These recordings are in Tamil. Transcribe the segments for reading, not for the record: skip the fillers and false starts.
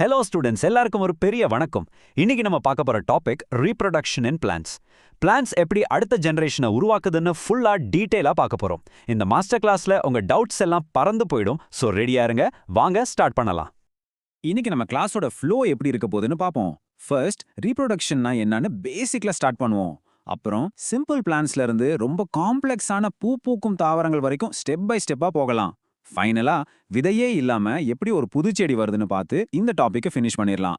ஹலோ ஸ்டூடெண்ட்ஸ், எல்லாருக்கும் ஒரு பெரிய வணக்கம். இன்னைக்கு நம்ம பார்க்க போற topic reproduction in plants. Plants எப்படி அடுத்த ஜெனரேஷனை உருவாக்குதுன்னு ஃபுல்லா டீடைலா பார்க்க போறோம். இந்த மாஸ்டர் கிளாஸ்ல உங்க டவுட்ஸ் எல்லாம் பறந்து போயிடும். ஸோ ரெடியா இருங்க, வாங்க ஸ்டார்ட் பண்ணலாம். இன்னைக்கு நம்ம கிளாஸோட ஃப்ளோ எப்படி இருக்க போகுதுன்னு பார்ப்போம். ஃபர்ஸ்ட் ரீப்ரொடக்ஷன்னா என்னன்னு பேசிக்ல ஸ்டார்ட் பண்ணுவோம். அப்புறம் சிம்பிள் பிளான்ஸ்ல இருந்து ரொம்ப காம்ப்ளெக்ஸான பூ பூக்கும் தாவரங்கள் வரைக்கும் ஸ்டெப் பை ஸ்டெப்பா போகலாம். ஃபைனலா விதையே இல்லாம எப்படி ஒரு புது செடி வருதுன்னு பார்த்து இந்த டாபிக்கை ஃபினிஷ் பண்ணிடலாம்.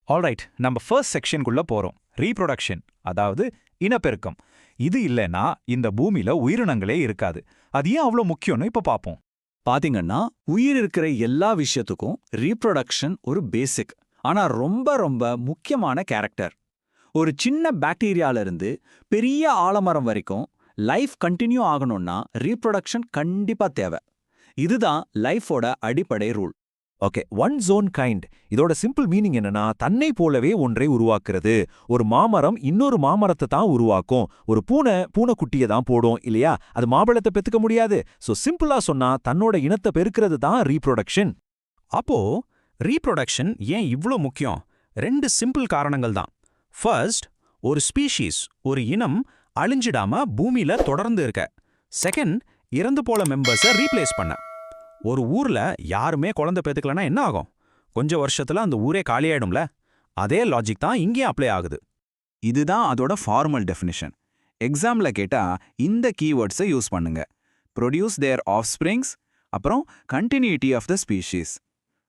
ஆல்ரைட், நம்ம ஃபர்ஸ்ட் செக்ஷனுக்குள்ள போறோம். ரீப்ரொடக்ஷன், அதாவது இனப்பெருக்கம். இது இல்லைன்னா இந்த பூமியில உயிரினங்களே இருக்காது. அது ஏன் அவ்வளோ முக்கியம்னு இப்ப பார்ப்போம். பாத்தீங்கன்னா உயிர் இருக்கிற எல்லா விஷயத்துக்கும் ரீப்ரொடக்ஷன் ஒரு பேசிக், ஆனா ரொம்ப ரொம்ப முக்கியமான கேரக்டர். ஒரு சின்ன பாக்டீரியால இருந்து பெரிய ஆலமரம் வரைக்கும் லைஃப் கண்டினியூ ஆகணும்னா ரீப்ரொடக்ஷன் கண்டிப்பா தேவை. இதுதான் லைஃபோட அடிப்படை ரூல். ஓகே, ஒன் ஜோன் கைண்ட். இதோட சிம்பிள் மீனிங் என்னன்னா, தன்னை போலவே ஒன்றை உருவாக்குறது. ஒரு மாமரம் இன்னொரு மாமரத்தை தான் உருவாக்கும். ஒரு பூனைக்குட்டியை தான் போடும் இல்லையா? அது மாம்பழத்தை பெத்துக்க முடியாது. ஸோ சிம்பிளா சொன்னா தன்னோட இனத்தை பெருக்கிறது தான் ரீப்ரொடக்ஷன். அப்போ ரீப்ரொடக்ஷன் ஏன் இவ்ளோ முக்கியம்? ரெண்டு சிம்பிள் காரணங்கள் தான். ஃபர்ஸ்ட், ஒரு ஸ்பீஷீஸ், ஒரு இனம் அழிஞ்சிடாம பூமியில தொடர்ந்து இருக்க. செகண்ட், இறந்து போல மெம்பர்ஸை ரீப்ளேஸ் பண்ண. ஒரு ஊர்ல யாருமே குழந்தை பெத்துக்கலன்னா என்ன ஆகும்? கொஞ்ச வருஷத்துல அந்த ஊரே காலியாயிடும்ல. அதே லாஜிக் தான் இங்கேயும் அப்ளை ஆகுது. இதுதான் அதோட ஃபார்மல் டெஃபினிஷன். எக்ஸாம்ல கேட்டா இந்த கீவேர்ட்ஸை யூஸ் பண்ணுங்க. ப்ரொடியூஸ் தேர் ஆஃப்ஸ்பிரிங்ஸ், அப்புறம் கண்டினியூட்டி ஆஃப் த ஸ்பீஷீஸ்.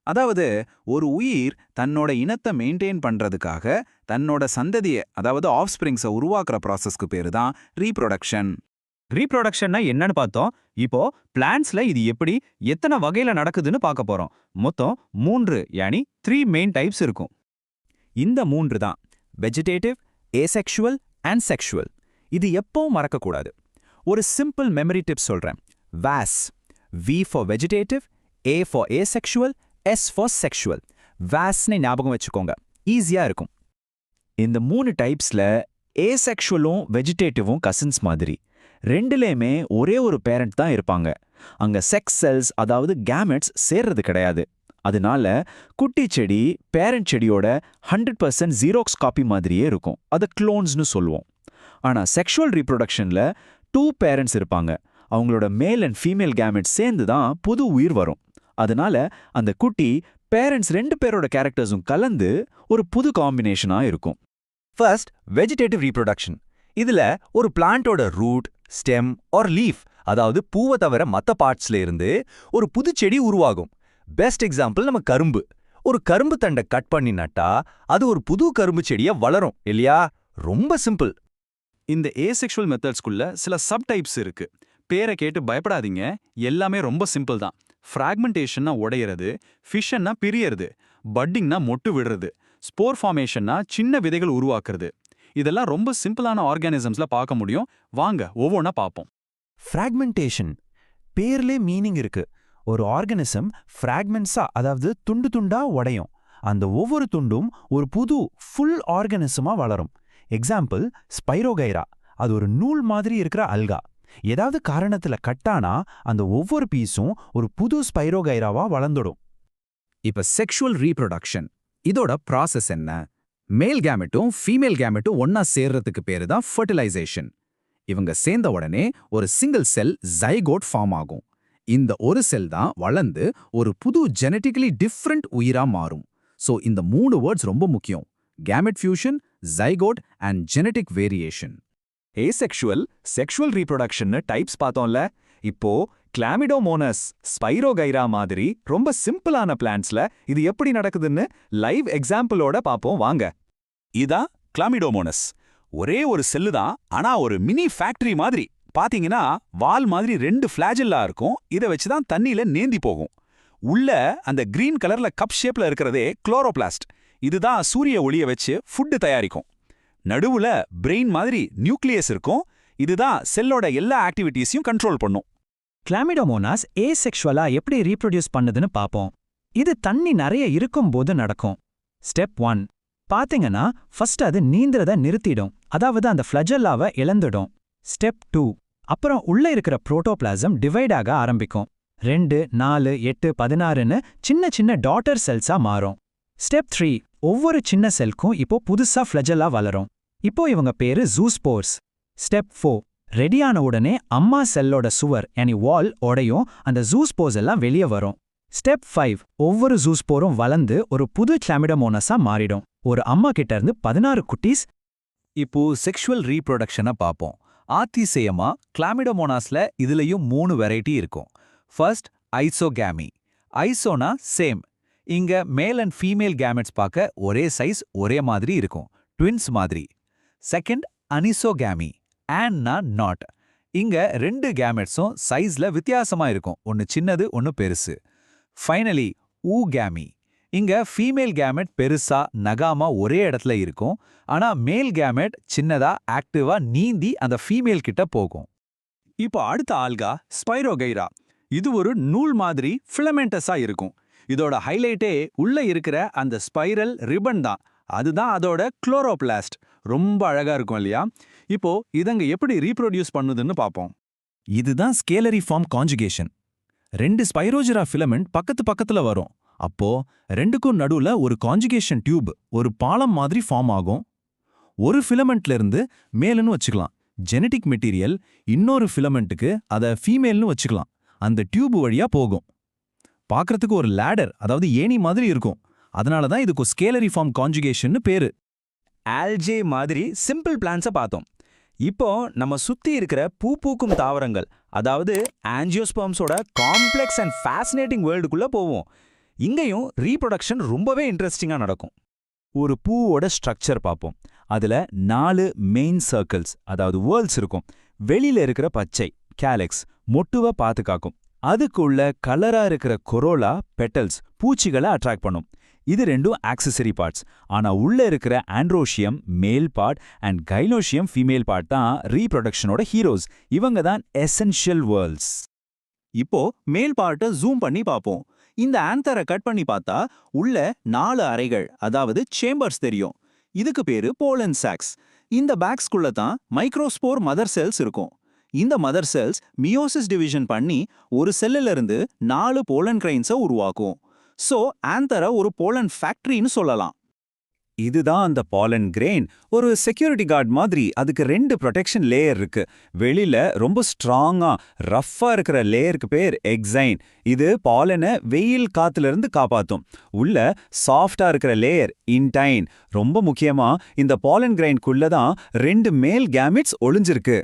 அதாவது ஒரு உயிர் தன்னோட இனத்தை மெயின்டைன் பண்றதுக்காக தன்னோட சந்ததியை, அதாவது ஆஃப்ஸ்பிரிங்ஸை உருவாக்குற ப்ராசஸ்க்கு பேரு தான் ரீப்ரொடக்ஷன். ரீப்ரொடக்ஷன்னா என்னன்னு பார்த்தோம். இப்போ பிளான்ட்ஸ்ல இது எப்படி, எத்தனை வகையில நடக்குதுன்னு பார்க்க போறோம். மொத்தம் 3 மெயின் டைப்ஸ் இருக்கும். இந்த 3 தான்: வெஜிடேட்டிவ், ஏசெக்சுவல் அண்ட் செக்சுவல். இது எப்பவும் மறக்கக்கூடாது. ஒரு சிம்பிள் மெமரி டிப் சொல்றேன். VAS, V for vegetative, A for asexual, S for sexual. வாஸ்னை ஞாபகம் வச்சுக்கோங்க, ஈஸியா இருக்கும். இந்த 3 டைப்ஸ்ல ஏசெக்சுவலும் வெஜிடேட்டிவும் கசின்ஸ் மாதிரி. ரெண்டுலேயுமே ஒரே ஒரு பேரண்ட் தான் இருப்பாங்க. அங்க செக்ஸ் செல்ஸ், அதாவது கேமெட்ஸ் சேர்றது கிடையாது. அதனால குட்டி செடி பேரண்ட் செடியோட 100% ஜீரோக்ஸ் காப்பி மாதிரியே இருக்கும். அது க்ளோன்ஸ்னு சொல்லுவோம். ஆனா செக்ஷுவல் ரீப்ரொடக்ஷன்ல 2 பேரண்ட்ஸ் இருப்பாங்க. அவங்களோட மேல் அண்ட் ஃபீமேல் கேமெட்ஸ் சேர்ந்து தான் புது உயிர் வரும். அதனால அந்த குட்டி பேரண்ட்ஸ் 2 பேரோட கேரக்டர்ஸும் கலந்து ஒரு புது காம்பினேஷனா இருக்கும். First, vegetative reproduction. இதுல ஒரு பிளான்ட்டோட ரூட், ஸ்டெம் ஆர் லீஃப், அதாவது பூவை தவிர மற்ற பார்ட்ஸ்ல இருந்து ஒரு புது செடி உருவாகும். பெஸ்ட் எக்ஸாம்பிள் நம்ம கரும்பு. ஒரு கரும்பு தண்டை கட் பண்ணி நட்டா அது ஒரு புது கரும்பு செடியா வளரும் இல்லையா? ரொம்ப சிம்பிள். இந்த ஏசெக்சுவல் மெத்தட்ஸ்குள்ள சில சப்டைப்ஸ் இருக்கு. பேரை கேட்டு பயப்படாதீங்க, எல்லாமே ரொம்ப சிம்பிள் தான். ஃப்ராக்மெண்டேஷன்னா உடையிறது, ஃபிஷன்னா பிரியறது, பட்டிங்னா மொட்டு விடுறது, ஸ்போர் ஃபார்மேஷன்னா சின்ன விதைகள் உருவாக்குறது. இதெல்லாம் ரொம்ப சிம்பிளான ஆர்கானிசம்ஸ்ல பார்க்க முடியும். வாங்க ஒவ்வொன்றா பார்ப்போம். ஃப்ராக்மெண்டேஷன் பேர்லே மீனிங் இருக்கு. ஒரு ஆர்கானிசம் ஃப்ராக்மெண்ட்ஸா, அதாவது துண்டு துண்டா உடையும். அந்த ஒவ்வொரு துண்டும் ஒரு புது ஃபுல் ஆர்கானிசமா வளரும். Example spirogyra. அது ஒரு நூல் மாதிரி இருக்கிற அல்கா. ஏதாவது காரணத்துல கட்டானா அந்த ஒவ்வொரு பீஸும் ஒரு புது ஸ்பைரோகைராவா வளர்ந்துடும். இப்ப செக்ஷுவல் ரீப்ரொடக்ஷன், இதோட ப்ராசஸ் என்ன? மேல் கேமெட்டும் ஃபீமேல் கேமெட்டும் ஒன்னா சேர்றதுக்கு பேரு தான் ஃபர்டிலைசேஷன். இவங்க சேர்ந்த உடனே ஒரு சிங்கிள் செல் ஜைகோட் ஃபார்ம் ஆகும். இந்த ஒரு செல் தான் வளர்ந்து ஒரு புது ஜெனட்டிக்கலி டிஃப்ரெண்ட் உயிரா மாறும். ஸோ இந்த 3 வேர்ட்ஸ் ரொம்ப முக்கியம்: gamete fusion, zygote and genetic variation. Asexual, sexual ரீப்ரொடக்ஷன்னு டைப்ஸ் பார்த்தோம்ல. இப்போ கிளாமிடோமோனஸ், ஸ்பைரோகைரா மாதிரி ரொம்ப சிம்பிளான பிளான்ட்ஸ்ல இது எப்படி நடக்குதுன்னு லைவ் எக்ஸாம்பிளோட பார்ப்போம் வாங்க. இதா கிளாமிடோமோனஸ். ஒரே ஒரு செல்லு தான், ஆனா ஒரு மினி ஃபேக்டரி மாதிரி. பாத்தீங்கன்னா வால் மாதிரி 2 ஃபிளாஜெல்லா இருக்கும். இதை வச்சுதான் தண்ணியில நேந்தி போகும். உள்ள அந்த கிரீன் கலர்ல கப் ஷேப்ல இருக்கிறதே குளோரோபிளாஸ்ட். இதுதான் சூரிய ஒளிய வச்சு ஃபுட்டு தயாரிக்கும். நடுவுல பிரெயின் மாதிரி நியூக்ளியஸ் இருக்கும். இதுதான் செல்லோட எல்லா ஆக்டிவிட்டீஸையும் கண்ட்ரோல் பண்ணும். கிளாமிடோமோனாஸ் ஏசெக்சுவலா எப்படி ரீப்ரொடியூஸ் பண்ணுதுன்னு பார்ப்போம். இது தண்ணி நிறைய இருக்கும் போது நடக்கும். ஸ்டெப் 1 பாத்தீங்கன்னா ஃபர்ஸ்ட் அது நீந்துறத நிறுத்திடும், அதாவது அந்த ஃப்ளஜெல்லாவை இழந்துடும். ஸ்டெப் 2 அப்புறம் உள்ள இருக்கிற புரோட்டோபிளாசம் டிவைட் ஆக ஆரம்பிக்கும். 2, 4, 8, 16ன்னு சின்ன சின்ன டாட்டர் செல்ஸா மாறும். ஸ்டெப் 3 ஒவ்வொரு சின்ன செல்க்கும் இப்போ புதுசா ஃப்ளஜெல்லா வளரும். இப்போ இவங்க பேரு ஜூஸ்போர்ஸ். ஸ்டெப் 4 ரெடியான உடனே அம்மா செல்லோட சுவர் வால் உடையும் அந்த ஜூஸ்போர்ஸ் எல்லாம் வெளியே வரும். ஸ்டெப் 5 ஒவ்வொரு ஜூஸ்போரும் வளர்ந்து ஒரு புது கிளாமிடோமோனஸா மாறிடும். ஒரு அம்மா கிட்ட இருந்து 16 குட்டீஸ். இப்போ செக்ஷுவல் ரீப்ரொடக்ஷனை பார்ப்போம். ஆத்திசேயமா கிளாமிடோமோனாஸ்ல இதுலயும் 3 வெரைட்டி இருக்கும். First isogamy. ஐசோனா சேம். இங்க மேல் அண்ட் ஃபீமேல் கேமெட்ஸ் பார்க்க ஒரே சைஸ் ஒரே மாதிரி இருக்கும், ட்வின்ஸ் மாதிரி. செகண்ட் அனிசோகேமி. ஆன்னா நாட். இங்க 2 கேமெட்ஸும் சைஸ்ல வித்தியாசமா இருக்கும், ஒன்னு சின்னது ஒன்னு பெருசு. ஃபைனலி ஊகேமி. இங்க ஃபீமேல் கேமெட் பெருசா நகாமா ஒரே இடத்துல இருக்கும், ஆனா மேல் கேமெட் சின்னதா ஆக்டிவா நீந்தி அந்த ஃபீமேல் கிட்ட போகும். இப்போ அடுத்த ஆல்கா ஸ்பைரோகைரா. இது ஒரு நூல் மாதிரி ஃபிலமெண்டஸா இருக்கும். இதோட ஹைலைட்டே உள்ள இருக்கிற அந்த ஸ்பைரல் ரிப்பன் தான். அதுதான் அதோட குளோரோபிளாஸ்ட். ரொம்ப அழகா இருக்கும் இல்லையா? இப்போ இதங்க எப்படி ரீப்ரொடியூஸ் பண்ணுதுன்னு பார்ப்போம். இதுதான் ஸ்கேலரி ஃபார்ம் கான்ஜுகேஷன். 2 ஸ்பைரோஜெரா ஃபிலமெண்ட் பக்கத்துல வரும். அப்போ 2க்கும் நடுவுல ஒரு கான்ஜுகேஷன் டியூப், ஒரு பாலம் மாதிரி ஃபார்ம் ஆகும். ஒரு ஃபிலமெண்ட்ல இருந்து மேல்னு வச்சுக்கலாம். ஜெனடிக் மெட்டீரியல் இன்னொரு ஃபிலமெண்ட்டுக்கு அதை ஃபீமேல்னு வச்சுக்கலாம். அந்த டியூப் வழியா போகும். பார்க்கறதுக்கு ஒரு லேடர், அதாவது ஏணி மாதிரி இருக்கும். அதனால தான் இதுக்கு ஸ்கேலரி ஃபார்ம் கான்ஜுகேஷன்னு பேரு. ஆல்ஜே மாதிரி சிம்பிள் பிளான்ஸை பார்த்தோம். இப்போ நம்ம சுத்தி இருக்கிற பூ பூக்கும் தாவரங்கள், அதாவது ஆஞ்சியோஸ்பர்ம்ஸோட காம்ப்ளெக்ஸ் அண்ட் ஃபேசினேட்டிங் வேர்ல்டுக்குள்ள போவோம். இங்கேயும் ரீப்ரொடக்ஷன் ரொம்பவே இன்ட்ரெஸ்டிங்கா நடக்கும். ஒரு பூவோட ஸ்ட்ரக்சர் பார்ப்போம். அதுல 4 மெயின் சர்க்கிள்ஸ், அதாவது வேர்ல்ஸ் இருக்கும். வெளியில இருக்கிற பச்சை கேலெக்ஸ் மொட்டுவை பார்த்து காக்கும். அதுக்குள்ள கலரா இருக்கிற கொரோலா பெட்டல்ஸ் பூச்சிகளை அட்ராக்ட் பண்ணும். இது 2 ஆக்சசரி பார்ட்ஸ். ஆனா உள்ள இருக்கிற ஆண்ட்ரோஷியம் மேல் part and gynoecium female part தான் ரீப்ரொடக்ஷனோட ஹீரோஸ். இவங்க தான் எசென்ஷியல் வேர்ல்ஸ். இப்போ மேல் பார்ட்டை ஜூம் பண்ணி பார்ப்போம். இந்த ஆந்தரை கட் பண்ணி பார்த்தா உள்ள 4 அறைகள், அதாவது சேம்பர்ஸ் தெரியும். இதுக்கு பேரு போலன் சாக்ஸ். இந்த பேக்ஸ்குள்ள தான் மைக்ரோஸ்போர் மதர் செல்ஸ் இருக்கும். இந்த மதர் செல்ஸ் மியோசிஸ் டிவிஷன் பண்ணி ஒரு செல்லுல இருந்து 4 போலன் கிரைன்ஸை உருவாக்கும். சோ ஆந்தரை ஒரு போலன் ஃபேக்டரின்னு சொல்லலாம். இதுதான் அந்த பாலன் கிரெயின். ஒரு செக்யூரிட்டி கார்டு மாதிரி அதுக்கு 2 ப்ரொடெக்ஷன் லேயர் இருக்கு. வெளியில ரொம்ப ஸ்ட்ராங்கா ரஃப்பா இருக்கிற லேயருக்கு பேர் எக்ஸைன். இது பாலனை வெயில் காத்துல இருந்து காப்பாத்தும். உள்ள சாஃப்டா இருக்கிற லேயர் இன்டைன். ரொம்ப முக்கியமா இந்த பாலன் கிரெயின்குள்ள தான் 2 மேல் கேமெட்ஸ் ஒளிஞ்சிருக்கு.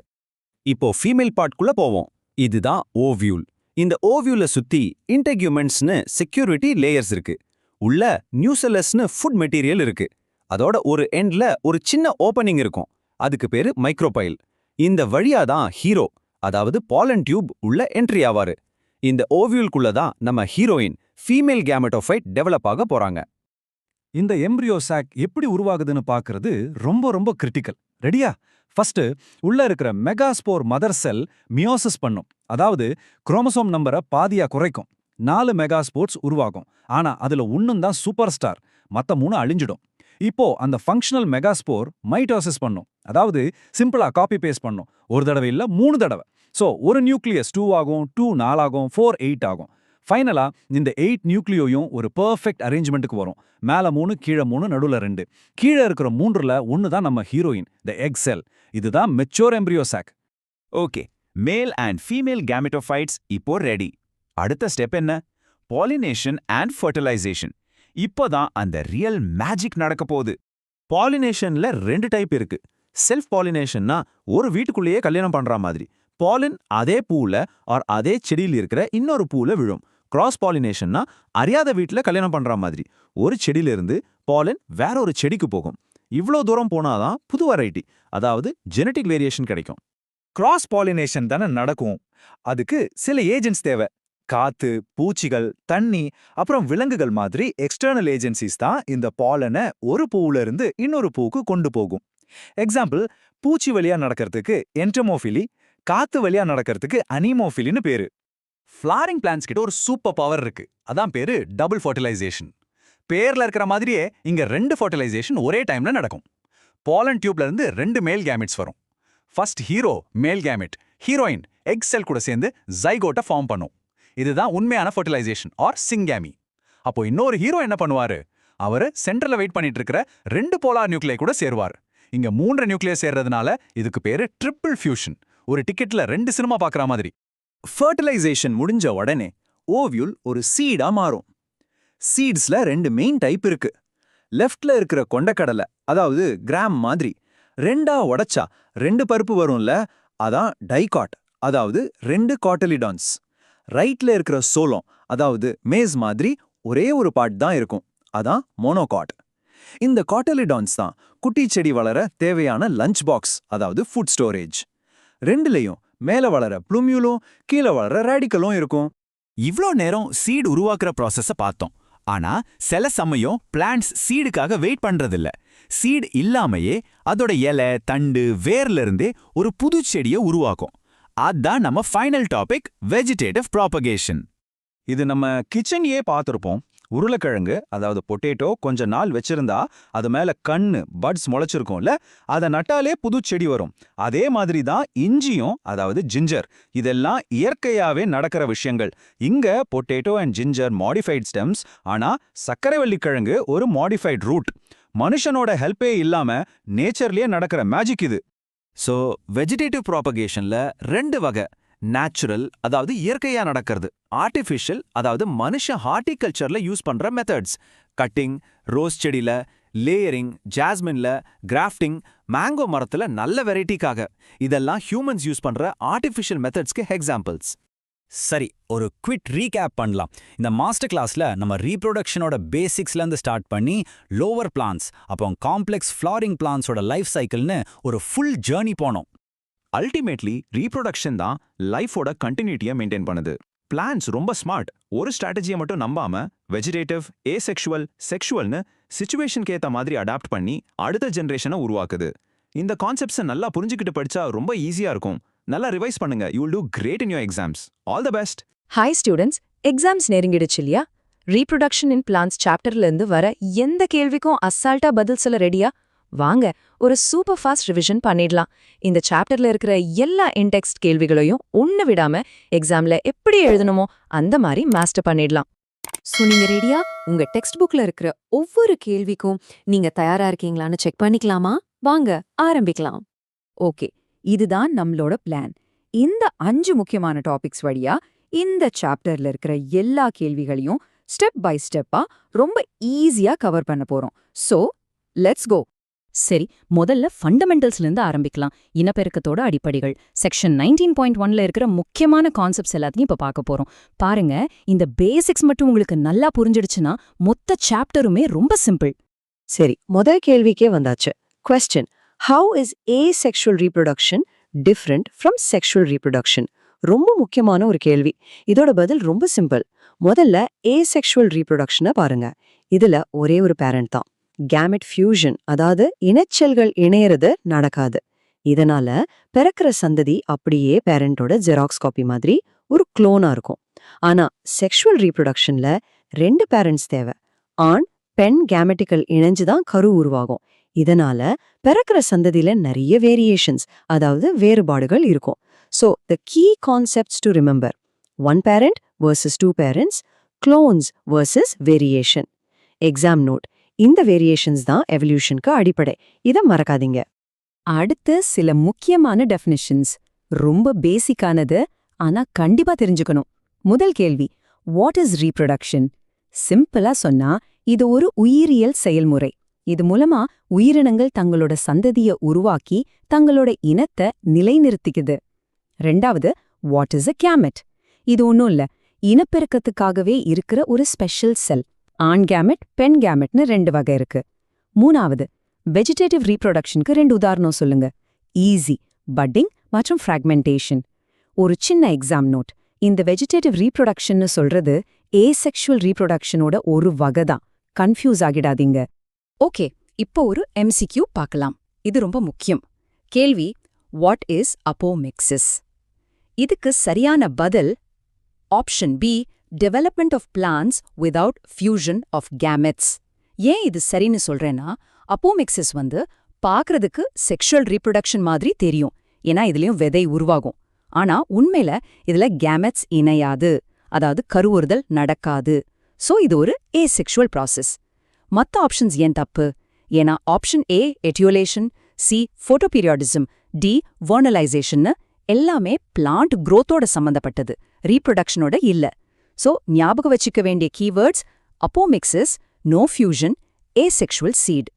இப்போ ஃபீமேல் பார்ட்குள்ள போவோம். இதுதான் ஓவியூல். இந்த ஓவியூல சுத்தி இன்டெக்யூமெண்ட்ஸ்னு செக்யூரிட்டி லேயர்ஸ் இருக்கு. உள்ள நியூசெல்லஸ்னு ஃபுட் மெட்டீரியல் இருக்கு. அதோட ஒரு எண்ட்ல ஒரு சின்ன ஓப்பனிங் இருக்கும். அதுக்கு பேரு மைக்ரோபைல். இந்த வழியா தான் ஹீரோ, அதாவது பாலன் டியூப் உள்ள என்ட்ரி ஆவாரு. இந்த ஓவியூல்குள்ள தான் நம்ம ஹீரோயின் ஃபீமேல் கேமெட்டோஃபைட் டெவலப் ஆக போறாங்க. இந்த எம்ப்ரியோ சாக் எப்படி உருவாகுதுன்னு பார்க்கறது ரொம்ப ரொம்ப கிரிட்டிக்கல். ரெடியா? ஃபர்ஸ்ட் உள்ள இருக்கிற மெகாஸ்போர் மதர் செல் மியோசிஸ் பண்ணும். அதாவது குரோமோசோம் நம்பரை பாதியா குறைக்கும். 4 மெகாஸ்போர்ட்ஸ் உருவாகும். ஆனா அதுல ஒன்னும் தான் சூப்பர் ஸ்டார், மத்த 3 அழிஞ்சிடும். இப்போ அந்த ஃபங்க்ஷனல் மெகாஸ்போர் மைட்டோசிஸ் பண்ணும். அதாவது சிம்பிளா காப்பி பேஸ்ட் பண்ணும். ஒரு தடவை இல்ல 3 தடவை. சோ ஒரு நியூக்ளியஸ் 2 ஆகும், 2 4 ஆகும், 4 8 ஆகும். ஃபைனலா இந்த 8 நியூக்ளியோயும் ஒரு பெர்ஃபெக்ட் அரேஞ்ச்மெண்ட்டுக்கு வரும். மேல 3, கீழே 3, நடுவுல 2. கீழே இருக்கிற 3ல 1 தான் நம்ம ஹீரோயின், த எக் செல். இதுதான் mature embryo sac. Okay, male and female gametophytes இப்போ ரெடி. அடுத்த ஸ்டெப் என்ன? Pollination and fertilisation. இப்போதான் அந்த ரியல் மேஜிக் நடக்க போகுது. பாலினேஷன்ல 2 டைப் இருக்கு. செல்ஃப் பாலினேஷன்னா ஒரு வீட்டுக்குள்ளேயே கல்யாணம் பண்ற மாதிரி. பாலின் அதே பூல ஆர் அதே செடியில் இருக்கிற இன்னொரு பூல விழும். கிராஸ் பாலினேஷன்னா அறியாத வீட்டுல கல்யாணம் பண்ற மாதிரி. ஒரு செடியில இருந்து பாலின் வேற ஒரு செடிக்கு போகும். இவ்ளோ தூரம் போனாதான் புது வெரைட்டி, அதாவது ஜெனடிக் வேரியேஷன் கிடைக்கும். கிராஸ் பாலினேஷன் தானே நடக்கும். அதுக்கு சில ஏஜென்ட்ஸ் தேவை. காத்து, பூச்சிகள், தண்ணி, அப்புறம் விலங்குகள் மாதிரி எக்ஸ்டர்னல் ஏஜென்சிஸ் தான் இந்த பாலனை ஒரு பூவுல இருந்து இன்னொரு பூவுக்கு கொண்டு போகும். எக்ஸாம்பிள், பூச்சி வழியா நடக்கிறதுக்கு என்டமோஃபிலி, காத்து வழியா நடக்கிறதுக்கு அனிமோஃபிலின்னு பேரு. ஃப்ளாரிங் பிளான்ஸ் கிட்ட ஒரு சூப்பர் பவர் இருக்கு. அதான் பேரு டபுள் ஃபர்டிலைசேஷன். பேர்ல இருக்கிற மாதிரியே இங்க 2 ஃபர்டிலைசேஷன் ஒரே டைம்ல நடக்கும். பாலன் டியூப்ல இருந்து 2 மேல் கேமெட்ஸ் வரும். First hero male gamete, heroine egg cell கூட சேர்ந்து ஜைகோட்டை ஃபார்ம் பண்ணும். இதுதான் உண்மையான ஃபர்டிலைசேஷன் ஆர் சிங்கேமி. அப்போ இன்னொரு ஹீரோ என்ன பண்ணுவாரு? அவர் சென்டர்ல வெயிட் பண்ணிட்டு இருக்கிற 2 போலார் நியூக்ளியை கூட சேருவார். இங்க 3 நியூக்ளியஸ் சேர்றதுனால இதுக்கு பேரு ட்ரிபிள் ஃபியூஷன். ஒரு டிக்கெட்ல 2 சினிமா பார்க்குற மாதிரி. ஃபர்டிலைசேஷன் முடிஞ்ச உடனே ஓவியூல் ஒரு சீடா மாறும். சீட்ஸ்ல 2 மெயின் டைப் இருக்கு. லெஃப்ட்ல இருக்கிற கொண்டக்கடலை, அதாவது கிராம் மாதிரி, 2ஆ உடைச்சா 2 பருப்பு வரும்ல, அதான் டைகாட், அதாவது 2 காட்டலிடான்ஸ். ரைட்ல இருக்கிற சோளம், அதாவது மேஸ் மாதிரி ஒரே ஒரு பார்ட் தான் இருக்கும், அதான் மோனோகாட். இந்த காட்டலிடான்ஸ் தான் குட்டி செடி வளர தேவையான லஞ்ச் பாக்ஸ், அதாவது ஃபுட் ஸ்டோரேஜ். 2லையும் மேல வளர ப்ளூமியூலும் கீழே வளர ரேடிக்கலும் இருக்கும். இவ்ளோ நேரம் சீடு உருவாக்குற ப்ராசஸ பார்த்தோம். ஆனா சில சமயம் பிளான்ட்ஸ் சீடுக்காக வெயிட் பண்றதில்ல. சீடு இல்லாமையே அதோட இலை, தண்டு, வேர்ல இருந்தே ஒரு புது செடியை உருவாக்கும். அதான் நம்ம ஃபைனல் டாபிக், வெஜிடேட்டிவ் ப்ராபகேஷன். இது நம்ம கிச்சன்யே பார்த்துருப்போம். உருளைக்கிழங்கு, அதாவது பொட்டேட்டோ, கொஞ்ச நாள் வச்சிருந்தா அது மேல கண்ணு, பட்ஸ் முளைச்சிருக்கும்ல, அதை நட்டாலே புது செடி வரும். அதே மாதிரி தான் இஞ்சியும், அதாவது ஜிஞ்சர். இதெல்லாம் இயற்கையாவே நடக்கிற விஷயங்கள். இங்க potato and ginger modified stems, ஆனா சர்க்கரைவள்ளிக்கிழங்கு ஒரு மாடிஃபைட் ரூட். மனுஷனோட ஹெல்ப்பே இல்லாம நேச்சர்லயே நடக்கிற மேஜிக் இது. ஸோ வெஜிடேட்டிவ் ப்ராபகேஷன்ல 2 வகை. நேச்சுரல், அதாவது இயற்கையா நடக்கிறது. ஆர்டிஃபிஷியல், அதாவது மனுஷ ஹார்டிகல்ச்சர்ல யூஸ் பண்ற மெத்தட்ஸ். கட்டிங், ரோஸ் செடியில, லேயரிங், ஜாஸ்மின்ல, கிராஃப்டிங், மேங்கோ மரத்துல நல்ல வெரைட்டிக்காக. இதெல்லாம் ஹியூமன்ஸ் யூஸ் பண்ற ஆர்டிஃபிஷியல் மெத்தட்ஸ்க்கு எக்ஸாம்பிள்ஸ். சரி, ஒரு குவிக் ரீகேப் பண்ணலாம். இந்த மாஸ்டர் கிளாஸ்ல நம்ம ரீப்ரொடக்ஷனோட பேசிக்ஸ்லேருந்து ஸ்டார்ட் பண்ணி லோவர் பிளான்ஸ், அப்போ காம்ப்ளெக்ஸ் ஃப்ளாரிங் பிளான்ஸோட லைஃப் சைக்கிள்னு ஒரு ஃபுல் ஜேர்னி போனோம். அல்டிமேட்லி ரீப்ரொடக்ஷன் தான் லைஃபோட கண்டினியூட்டியை மெயின்டைன் பண்ணுது. பிளான்ஸ் ரொம்ப ஸ்மார்ட். ஒரு ஸ்ட்ராட்டஜியை மட்டும் நம்பாம வெஜிடேட்டிவ், ஏசெக்சுவல், செக்ஷுவல்னு சிச்சுவேஷனுக்கு ஏற்ற மாதிரி அடாப்ட் பண்ணி அடுத்த ஜென்ரேஷனை உருவாக்குது. இந்த கான்செப்ட்ஸை நல்லா புரிஞ்சுக்கிட்டு படிச்சா ரொம்ப ஈஸியா இருக்கும். நல்லா ரிவைஸ் பண்ணுங்க. You will do great in your exams. All the best. Hi students, exams நெருங்கிடுச்சு இல்லையா? ரீப்ரொடக்ஷன் இன் பிளான்ஸ் சாப்டர்ல இருந்து வர எந்த கேள்விக்கும் அசால்ட்டா பதில் சொல்ல ரெடியா? வாங்க, ஒரு சூப்பர் ஃபாஸ்ட் ரிவிஷன் பண்ணிடலாம். இந்த சாப்டர்ல இருக்கிற எல்லா இன்டெக்ஸ்ட் கேள்விகளையும் ஒண்ணு விடாம எக்ஸாம்ல எப்படி எழுதணுமோ அந்த மாதிரி மாஸ்டர் பண்ணிடலாம். சோ நீங்க ரெடியா? உங்க டெக்ஸ்ட் புக்ல இருக்கிற ஒவ்வொரு கேள்விக்கும் நீங்க தயாரா இருக்கீங்களான்னு செக் பண்ணிக்கலாமா? வாங்க ஆரம்பிக்கலாம். ஓகே, இதுதான் நம்மளோட பிளான். இந்த 5 முக்கியமான டாபிக்ஸ் வழியா இந்த சாப்டர்ல இருக்கிற எல்லா கேள்விகளையும் ஸ்டெப் பை ஸ்டெப்பா ரொம்ப ஈஸியா கவர் பண்ண போறோம். So let's go. சரி, முதல்ல ஃபண்டமெண்டல்ஸ்ல இருந்து ஆரம்பிக்கலாம். இனப்பெருக்கத்தோட அடிப்படைகள். செக்ஷன் 19.1ல இருக்கிற முக்கியமான கான்செப்ட்ஸ் எல்லாத்தையும் இப்ப பார்க்க போறோம். பாருங்க, இந்த பேசிக்ஸ் மட்டும் உங்களுக்கு நல்லா புரிஞ்சிடுச்சுன்னா மொத்த சாப்டருமே ரொம்ப சிம்பிள். சரி, முதல் கேள்விக்கே வந்தாச்சு. Question: How is asexual reproduction different from sexual reproduction? ரொம்ப முக்கியமான ஒரு கேள்வி. இதோட பதில் ரொம்ப சிம்பிள். முதல்ல asexual reproduction பாருங்க. இதுல ஒரே ஒரு பேரண்ட் தான். கேமெட் ஃபியூஷன், அதாவது இனச்செல்கள் இணையறது நடக்காது. இதனால பிறக்கிற சந்ததி அப்படியே பேரண்டோட ஜெராக்ஸ் காப்பி மாதிரி ஒரு குளோனா இருக்கும். ஆனா செக்ஷுவல் ரீப்ரொடக்ஷன்ல 2 பேரண்ட்ஸ் தேவை. ஆண், பெண் கேமெட்டிக்கல் இணைஞ்சுதான் கரு உருவாகும். இதனால பிறக்கிற சந்ததியில நிறைய வேரியேஷன்ஸ், அதாவது வேறுபாடுகள் இருக்கும். So the key concepts to remember: 1 parent versus 2 parents, clones versus variation. Exam note: இந்த வேரியேஷன்ஸ் தான் எவல்யூஷனுக்கு அடிப்படை. இத மறக்காதீங்க. அடுத்து சில முக்கியமான டெஃபினிஷன்ஸ். ரொம்ப பேசிக்கானது, ஆனா கண்டிப்பா தெரிஞ்சுக்கணும். முதல் கேள்வி, வாட் இஸ் ரீப்ரொடக்ஷன்? சிம்பிளா சொன்னா இது ஒரு உயிரியல் செயல்முறை. இது மூலமா உயிரினங்கள் தங்களோட சந்ததிய உருவாக்கி தங்களோட இனத்தை நிலைநிறுத்திக்குது. 2வது, வாட் இஸ் a gamete? இது ஒன்றும் இல்ல, இனப்பெருக்கத்துக்காகவே இருக்கிற ஒரு ஸ்பெஷல் செல். ஆண் கேமெட், பெண் கேமெட்னு 2 வகை இருக்கு. 3வது, வெஜிடேட்டிவ் ரீப்ரொடக்ஷனுக்கு 2 உதாரணம் சொல்லுங்க. ஈஸி, பட்டிங் மற்றும் ஃப்ராக்மெண்டேஷன். ஒரு சின்ன எக்ஸாம் நோட்: இந்த வெஜிடேட்டிவ் ரீப்ரொடக்ஷன்னு சொல்றது ஏசெக்சுவல் ரீப்ரொடக்ஷனோட ஒரு வகை தான். கன்ஃபியூஸ் ஆகிடாதீங்க. ஓகே, இப்போ ஒரு MCQ பார்க்கலாம். இது ரொம்ப முக்கியம். கேள்வி, வாட் இஸ் அப்போமிக்சிஸ்? இதுக்கு சரியான பதில் option B, development of plants without fusion of gametes. ஏன் இது சரின்னு சொல்றேன்னா, அப்போமிக்சிஸ் பார்க்கறதுக்கு செக்ஷுவல் ரீப்ரொடக்ஷன் மாதிரி தெரியும், ஏன்னா இதுலயும் விதை உருவாகும். ஆனா உண்மையில இதுல கேமெட்ஸ் இணையாது, அதாவது கருவுறுதல் நடக்காது. சோ இது ஒரு ஏசெக்சுவல் ப்ராசஸ். மத்த ஆப்ஷன்ஸ் ஏன் தப்பு? ஏன்னா ஆப்ஷன் ஏ எட்டியோலேஷன், சி ஃபோட்டோபீரியாடிசம், டி வர்னலைசேஷன்னு எல்லாமே பிளான்ட் growthோட சம்பந்தப்பட்டது, ரீப்ரொடக்ஷனோட இல்ல. சோ ஞாபகம் வச்சுக்க வேண்டிய keywords apomixis, no fusion, asexual seed.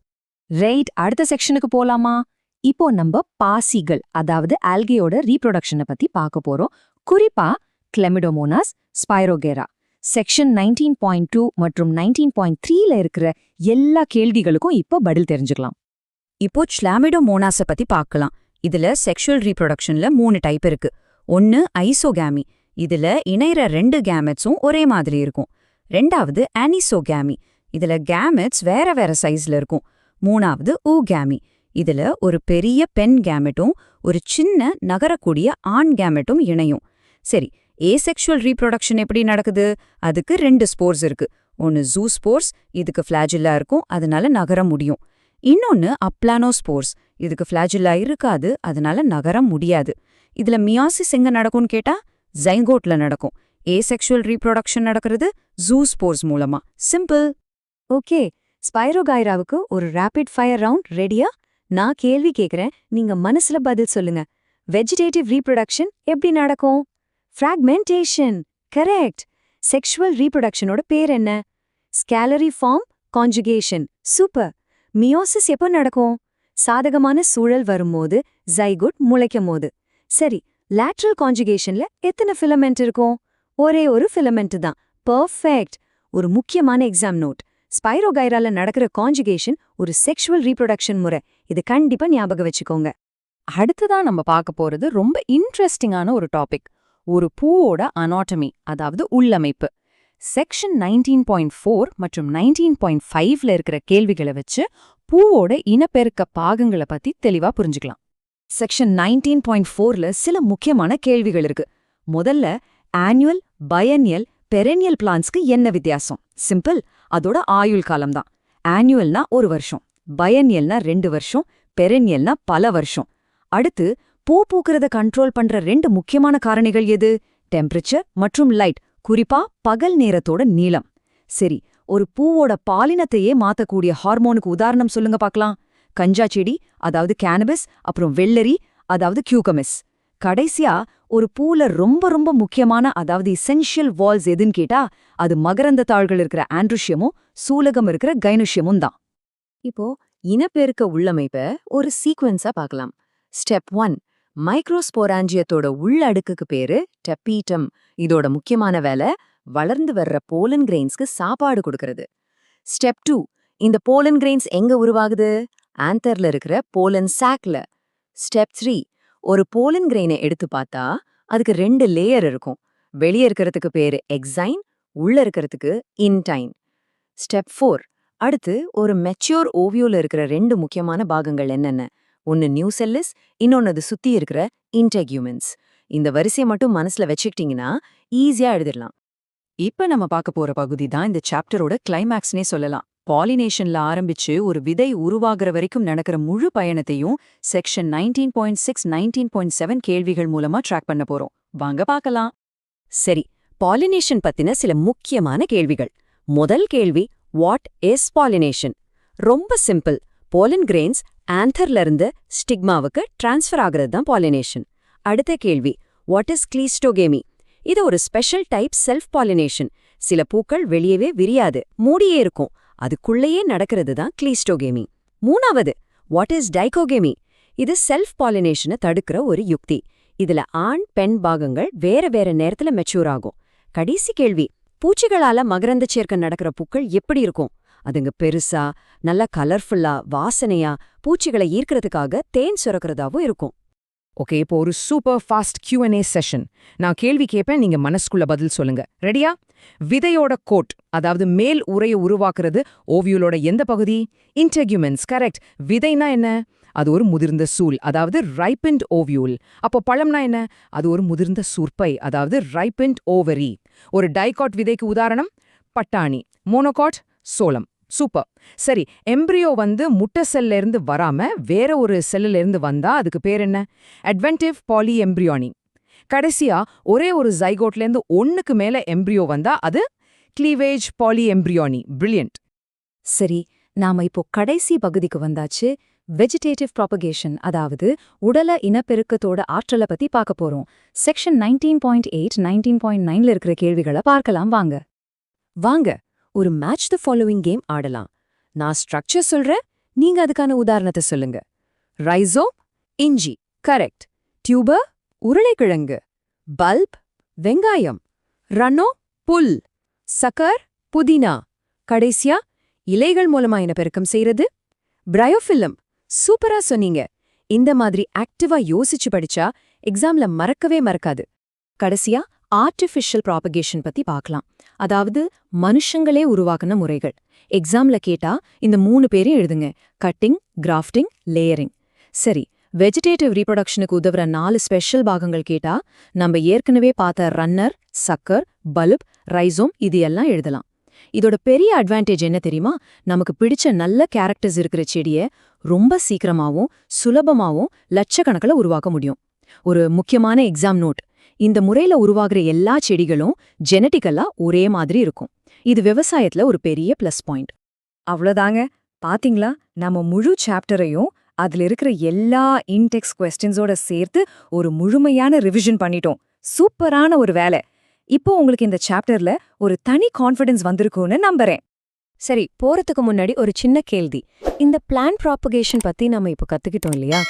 Right, அடுத்த செக்ஷனுக்கு போலாமா? இப்போ நம்ம பாசிகள் அதாவது ஆல்கேயோட ரீப்ரொடக்ஷனை பத்தி பார்க்க போறோம். குறிப்பா கிளமிடோமோனாஸ், ஸ்பைரோகேரா. செக்ஷன் 19.2 மற்றும் 19.3ல இருக்கிற எல்லா கேள்விகளுக்கும் இப்போ பதில் தெரிஞ்சுக்கலாம். இப்போ கிளாமிடோமோனாஸை பத்தி பார்க்கலாம். இதுல செக்ஷுவல் ரீப்ரொடக்ஷன்ல 3 டைப் இருக்கு. ஒன்னு ஐசோகேமி, இதுல இணைற 2 கேமெட்ஸும் ஒரே மாதிரி இருக்கும். ரெண்டாவது அனிசோகேமி, இதுல கேமெட்ஸ் வேற வேற சைஸ்ல இருக்கும். மூணாவது ஊகேமி, இதுல ஒரு பெரிய பெண் கேமெட்டும் ஒரு சின்ன நகரக்கூடிய ஆண் கேமெட்டும் இணையும். சரி, ஏசெக்சுவல் ரீப்ரொடக்ஷன் எப்படி நடக்குது? அதுக்கு 2 ஸ்போர்ஸ் இருக்கு. ஒன்னு ஜூஸ்போர்ஸ், இதுக்கு ஃபிளாஜில்லா இருக்கும், அதனால நகர முடியும். இன்னொன்னு அப்ளானோஸ்போர்ஸ், இதுக்கு ஃபிளாஜில்லா இருக்காது, அதனால நகர முடியாது. இதுல மியாசிஸ் எங்க நடக்கும்னு கேட்டா ஜைகோட்ல நடக்கும். ஏசெக்சுவல் ரீப்ரொடக்ஷன் நடக்கிறது ஜூஸ்போர்ஸ் மூலமா. சிம்பிள். ஓகே, ஸ்பைரோகைராவுக்கு ஒரு ரேபிட் ஃபயர் ரவுண்ட் ரெடியா? நான் கேள்வி கேக்குறேன், நீங்க மனசுல பதில் சொல்லுங்க. வெஜிடேட்டிவ் ரீப்ரொடக்ஷன் எப்படி நடக்கும்? ஃப்ராக்மெண்டேஷன். கரெக்ட். செக்ஷுவல் ரீப்ரொடக்ஷனோட பேர் என்ன? ஸ்கேலரி ஃபார்ம் கான்ஜுகேஷன். சூப்பர். மியோசிஸ் எப்போ நடக்கும்? சாதகமான சூழல் வரும்போது, ஜைகோட் முளைக்கும் போது. சரி, லேட்ரல் கான்ஜுகேஷன்ல எத்தனை ஃபிலமெண்ட் இருக்கும்? ஒரே ஒரு ஃபிலமெண்ட் தான். பர்ஃபெக்ட். ஒரு முக்கியமான எக்ஸாம் நோட், ஸ்பைரோகைரால நடக்கிற கான்ஜுகேஷன் ஒரு செக்ஷுவல் ரீப்ரொடக்ஷன் முறை. இது கண்டிப்பா ஞாபகம் வச்சுக்கோங்க. அடுத்ததா நம்ம பார்க்க போறது ரொம்ப இன்ட்ரெஸ்டிங்கான ஒரு டாபிக். ஒரு பூவோட அனாட்டமி, அதாவது உள்ளமைப்பு. செக்ஷன் 19.4 மற்றும் 19.5ல இருக்கிற கேள்விகளை வச்சு பூவோட இனப்பெருக்க பாகங்களை பத்தி தெளிவா புரிஞ்சுக்கலாம். செக்ஷன் 19.4ல சில முக்கியமான கேள்விகள் இருக்கு. முதல்ல ஆனுவல், பயனியல், பெரெனியல் பிளான்ட்ஸ்க்கு என்ன வித்தியாசம்? சிம்பிள், அதோட ஆயுள் காலம்தான். ஆனுவல்னா 1 வருஷம், பயனியல்னா 2 வருஷம், பெரெனியல்னா பல வருஷம். அடுத்து பூ பூக்கிறத கண்ட்ரோல் பண்ற 2 முக்கியமான காரணிகள் எது? டெம்பரேச்சர் மற்றும் லைட், குறிப்பா பகல் நேரத்தோட நீளம். சரி, ஒரு பூவோட பாலினத்தையே மாத்தக்கூடிய ஹார்மோனுக்கு உதாரணம் சொல்லுங்க பார்க்கலாம். கஞ்சா செடி, அதாவது கேனபிஸ், அப்புறம் வெள்ளரி, அதாவது கியூகமிஸ். கடைசியா ஒரு பூல ரொம்ப ரொம்ப முக்கியமான, அதாவது இசென்ஷியல் வால்ஸ் எதுன்னு கேட்டா அது மகரந்த தாள்கள் இருக்கிற ஆண்ட்ருஷியமும் சூலகம் இருக்கிற கைனுஷியமும் தான். இப்போ இனப்பெருக்க உள்ளமைப்ப ஒரு சீக்வென்ஸா பார்க்கலாம். ஸ்டெப் 1, மைக்ரோஸ்போராஞ்சியத்தோட உள்ளடுக்குக்கு பேரு டெப்பீட்டம். இதோட முக்கியமான வேலை வளர்ந்து வர்ற போலன் கிரெயின்ஸ்க்கு சாப்பாடு கொடுக்கறது. ஸ்டெப் 2, இந்த போலன் கிரெயின்ஸ் எங்க உருவாகுது? ஆந்தர்ல இருக்கிற போலன் சாக்ல. ஸ்டெப் 3, ஒரு போலன் கிரெயினை எடுத்து பார்த்தா அதுக்கு 2 லேயர் இருக்கும். வெளியே இருக்கிறதுக்கு பேரு எக்ஸைன், உள்ள இருக்கிறதுக்கு இன்டைன். ஸ்டெப் 4, அடுத்து ஒரு மெச்சூர் ஓவியோல இருக்கிற 2 முக்கியமான பாகங்கள் என்னென்ன? ஒன்னு நியூசெல்லிஸ், இன்னொன்னு அது சுத்தி இருக்கிற இன்டெக்யூமென்ஸ். இந்த வரிசையை மட்டும் மனசுல வச்சுக்கிட்டீங்கன்னா ஈஸியா எழுதிடலாம். இப்ப நம்ம பார்க்க போற பகுதி தான் இந்த சாப்டரோட கிளைமேக்ஸ்னே சொல்லலாம். பாலினேஷன்ல ஆரம்பிச்சு ஒரு விதை உருவாகிற வரைக்கும் நடக்கிற முழு பயணத்தையும் செக்ஷன் 19.6, 19.7 கேள்விகள் மூலமா ட்ராக் பண்ண போறோம். வாங்க பார்க்கலாம். சரி, பாலினேஷன் பத்தின சில முக்கியமான கேள்விகள். முதல் கேள்வி, வாட் இஸ் பாலினேஷன்? ரொம்ப சிம்பிள். போலன் கிரெயின்ஸ் ஆந்தர்ல இருந்து ஸ்டிக்மாவுக்கு டிரான்ஸ்ஃபர் ஆகிறது தான் பாலினேஷன். அடுத்த கேள்வி, வாட் இஸ் கிளீஸ்டோகேமி? இது ஒரு ஸ்பெஷல் டைப் செல்ஃப் பாலினேஷன். சில பூக்கள் வெளியவே விரியாது, மூடியே இருக்கும், அதுக்குள்ளேயே நடக்கிறது தான் கிளீஸ்டோகேமி. மூணாவது, வாட் இஸ் டைகோகேமி? இது செல்ஃப் பாலினேஷனை தடுக்கிற ஒரு யுக்தி. இதுல ஆண் பெண் பாகங்கள் வேற வேற நேரத்துல மெச்சூர் ஆகும். கடைசி கேள்வி, பூச்சிகளால மகரந்த சேர்க்கை நடக்கிற பூக்கள் எப்படி இருக்கும்? அதுங்க பெருசா, நல்லா கலர்ஃபுல்லா, வாசனையா, பூச்சிகளை ஈர்க்கிறதுக்காக தேன் சுரக்கிறதாவும் இருக்கும். ஓகே, இப்போ ஒரு சூப்பர் ஃபாஸ்ட் Q&A செஷன். நான் கேள்வி கேட்பேன், நீங்க மனசுக்குள்ள பதில் சொல்லுங்க. ரெடியா? விதையோட கோட், அதாவது மேல் உரையை உருவாக்குறது ஓவியூலோட எந்த பகுதி? இன்டெக்யூமென்ஸ். கரெக்ட். விதைனா என்ன? அது ஒரு முதிர்ந்த சூல், அதாவது ரைப்பன்ட் ஓவியூல். அப்போ பழம்னா என்ன? அது ஒரு முதிர்ந்த சூர்ப்பை, அதாவது ரைப்பன்ட் ஓவரி. ஒரு டைகாட் விதைக்கு உதாரணம் பட்டாணி, மோனோகாட் சோளம். சூப்பர். சரி, எம்ப்ரியோ முட்டை செல்ல இருந்து வராம வேற ஒரு செல்லுல இருந்து வந்தா அதுக்கு பேர் என்ன? அட்வென்டிவ் பாலி எம்ப்ரியானி. கடைசியா ஒரே ஒரு ஜைகோட்ல இருந்து 1க்கு மேல எம்ப்ரியோ வந்தா அது கிளீவேஜ் பாலி எம்ப்ரியானி. பிரில்லியன்ட். சரி, நாம இப்போ கடைசி பகுதிக்கு வந்தாச்சு. வெஜிடேட்டிவ் ப்ராபகேஷன், அதாவது உடல இனப்பெருக்கத்தோட ஆற்றலை பத்தி பார்க்க போறோம். செக்ஷன் 19.8 19.9ல இருக்கிற கேள்விகளை பார்க்கலாம் வாங்க. வாங்க, ஒரு மேட்ச் த ஃபாலோவிங் கேம் ஆடலாம். நான் ஸ்ட்ரக்சர் சொல்றேன், நீங்க அதுக்கான உதாரணத்தை சொல்லுங்க. ரைசோம், இஞ்சி, கரெக்ட். டியூபர், உருளைக்கிழங்கு. பல்ப், வெங்காயம். ரன்னோ, புல். சக்கர், புதினா. கடைசியா, இலைகள் மூலமா இனப்பெருக்கம் செய்யறது பிரயோஃபில்லம். சூப்பரா சொன்னீங்க. இந்த மாதிரி ஆக்டிவா யோசிச்சு படிச்சா எக்ஸாம்ல மறக்கவே மறக்காது. கடைசியா ஆர்டிஃபிஷியல் ப்ராபகேஷன் பத்தி பார்க்கலாம். அதாவது மனுஷங்களே உருவாக்குன முறைகள். எக்ஸாம்ல கேட்டா இந்த 3 பேரையும் எழுதுங்க. Cutting, grafting, layering. சரி, வெஜிடேட்டிவ் ரீப்ரொடக்ஷனுக்கு உதவுற 4 ஸ்பெஷல் பாகங்கள் கேட்டா நம்ம ஏற்கனவே பார்த்த ரன்னர், சக்கர், பல்ப், ரைசோம் இது எல்லாம் எழுதலாம். இதோட பெரிய அட்வான்டேஜ் என்ன தெரியுமா? நமக்கு பிடிச்ச நல்ல கேரக்டர்ஸ் இருக்கிற செடியை ரொம்ப சீக்கிரமாவும் சுலபமாவும் லட்சக்கணக்கில் உருவாக்க முடியும். ஒரு முக்கியமான எக்ஸாம் நோட், இந்த முறையில உருவாகிற எல்லா செடிகளும் ஜெனட்டிக்கலா ஒரே மாதிரி இருக்கும். இது விவசாயத்துல ஒரு பெரிய பிளஸ் பாயிண்ட். அவ்வளோதாங்க. பாத்தீங்களா, நம்ம முழு சாப்டரையும் அதுல இருக்கிற எல்லா இன்டெக்ஸ் கொஸ்டின்ஸோட சேர்த்து ஒரு முழுமையான ரிவிஷன் பண்ணிட்டோம். சூப்பரான ஒரு வேலை. இப்போ உங்களுக்கு இந்த சாப்டர்ல ஒரு தனி கான்ஃபிடன்ஸ் வந்திருக்கும்னு நம்புறேன். சரி, போறதுக்கு முன்னாடி ஒரு சின்ன கேள்வி. இந்த பிளான்ட் ப்ராபகேஷன் பத்தி நம்ம இப்போ கத்துக்கிட்டோம் இல்லையா?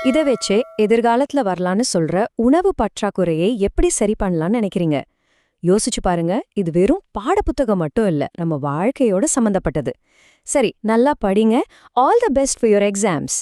இதை வச்சே எதிர்காலத்துல வரலான்னு சொல்ற உணவு பற்றாக்குறையை எப்படி சரி பண்ணலாம்னு நினைக்கிறீங்க? யோசிச்சு பாருங்க. இது வெறும் பாடப்புத்தகம் மட்டும் இல்ல, நம்ம வாழ்க்கையோட சம்பந்தப்பட்டது. சரி, நல்லா படிங்க. All the best for your exams.